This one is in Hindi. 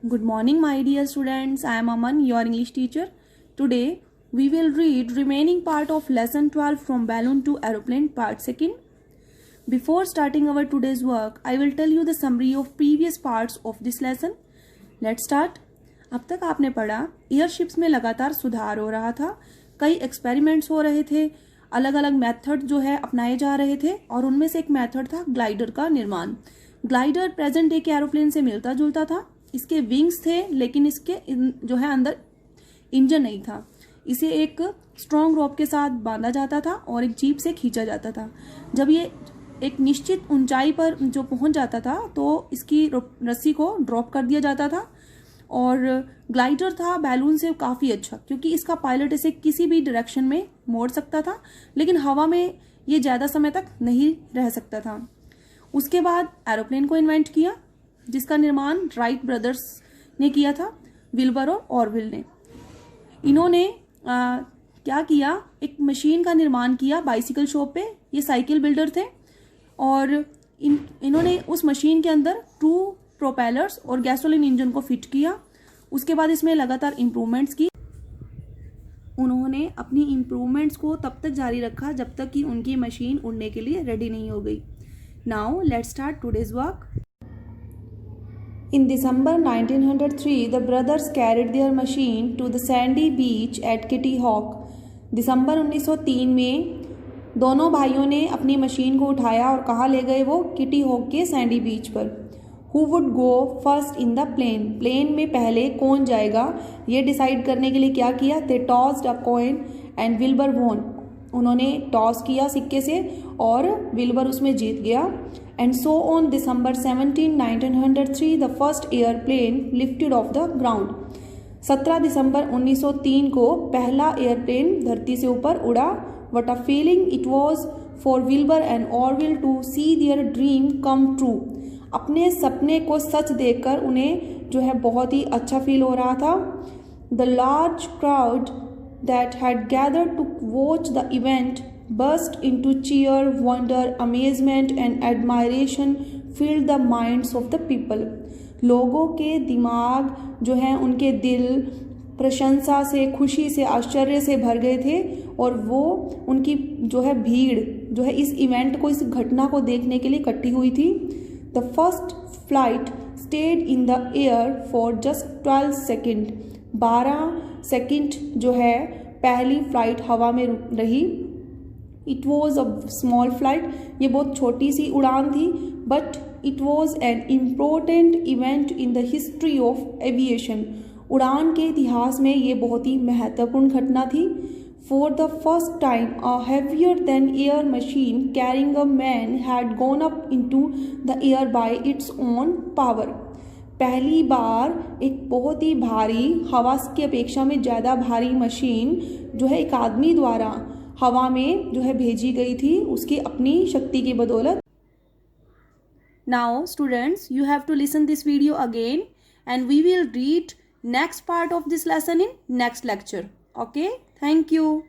Good morning, my dear students. I am Aman, your English teacher. Today, we will read remaining part of lesson 12 from balloon to aeroplane part 2nd. Before starting our today's work, I will tell you the summary of previous parts of this lesson. Let's start. अब तक आपने पढ़ा एयरशिप्स में लगातार सुधार हो रहा था, कई एक्सपेरिमेंट्स हो रहे थे, अलग अलग मेथड जो है अपनाए जा रहे थे और उनमें से एक मेथड था ग्लाइडर का निर्माण। ग्लाइडर प्रेजेंट डे के एरोप्लेन से मिलता जुलता था। इसके विंग्स थे लेकिन इसके जो है अंदर इंजन नहीं था। इसे एक स्ट्रॉन्ग रोप के साथ बांधा जाता था और एक जीप से खींचा जाता था। जब ये एक निश्चित ऊंचाई पर जो पहुंच जाता था तो इसकी रस्सी को ड्रॉप कर दिया जाता था। और ग्लाइडर था बैलून से काफ़ी अच्छा, क्योंकि इसका पायलट इसे किसी भी डायरेक्शन में मोड़ सकता था, लेकिन हवा में ये ज़्यादा समय तक नहीं रह सकता था। उसके बाद एरोप्लेन को इन्वेंट किया, जिसका निर्माण राइट ब्रदर्स ने किया था, विल्बर और ऑरविल ने। इन्होंने क्या किया, एक मशीन का निर्माण किया बाइसिकल शॉप पे। ये साइकिल बिल्डर थे और इन्होंने उस मशीन के अंदर 2 प्रोपेलर्स और गैसोलीन इंजन को फिट किया। उसके बाद इसमें लगातार इम्प्रूवमेंट्स की। उन्होंने अपनी इम्प्रूवमेंट्स को तब तक जारी रखा जब तक कि उनकी मशीन उड़ने के लिए रेडी नहीं हो गई। Now let's start today's work. In December 1903, the brothers carried their machine to the sandy beach at Kitty Hawk. दिसंबर 1903 में दोनों भाइयों ने अपनी मशीन को उठाया और कहाँ ले गए वो? किटी हॉक के सैंडी बीच पर। Who would go first in the plane? Plane में पहले कौन जाएगा, ये डिसाइड करने के लिए क्या किया? They tossed a coin and Wilbur won. उन्होंने टॉस किया सिक्के से और विल्बर उसमें जीत गया। And so on December 17, 1903, the first airplane lifted off the ground. 17 दिसंबर 1903 को पहला एयरप्लेन धरती से ऊपर उड़ा। What a feeling it was for Wilbur and Orville to see their dream come true. अपने सपने को सच देखकर उन्हें जो है बहुत ही अच्छा फील हो रहा था। The large crowd that had gathered to watch the event burst into cheer, wonder, amazement and admiration filled the minds of the people. लोगों के दिमाग जो है, उनके दिल प्रशंसा से, खुशी से, आश्चर्य से भर गए थे और वो उनकी जो है भीड़ जो है इस इवेंट को, इस घटना को देखने के लिए इकट्ठी हुई थी। The first flight stayed in the air for just 12 seconds. 12 second जो है पहली फ्लाइट हवा में रही। It was a small flight, ये बहुत छोटी सी उड़ान थी, but it was an important event in the history of aviation. उड़ान के इतिहास में ये बहुत ही महत्वपूर्ण घटना थी। For the first time a heavier than air machine carrying a man had gone up into the air by its own power. पहली बार एक बहुत ही भारी, हवा की अपेक्षा में ज़्यादा भारी मशीन जो है एक आदमी द्वारा हवा में जो है भेजी गई थी, उसकी अपनी शक्ति की बदौलत। Now students, you have to listen this video again and we will read next part of this lesson in next lecture. Okay, thank you.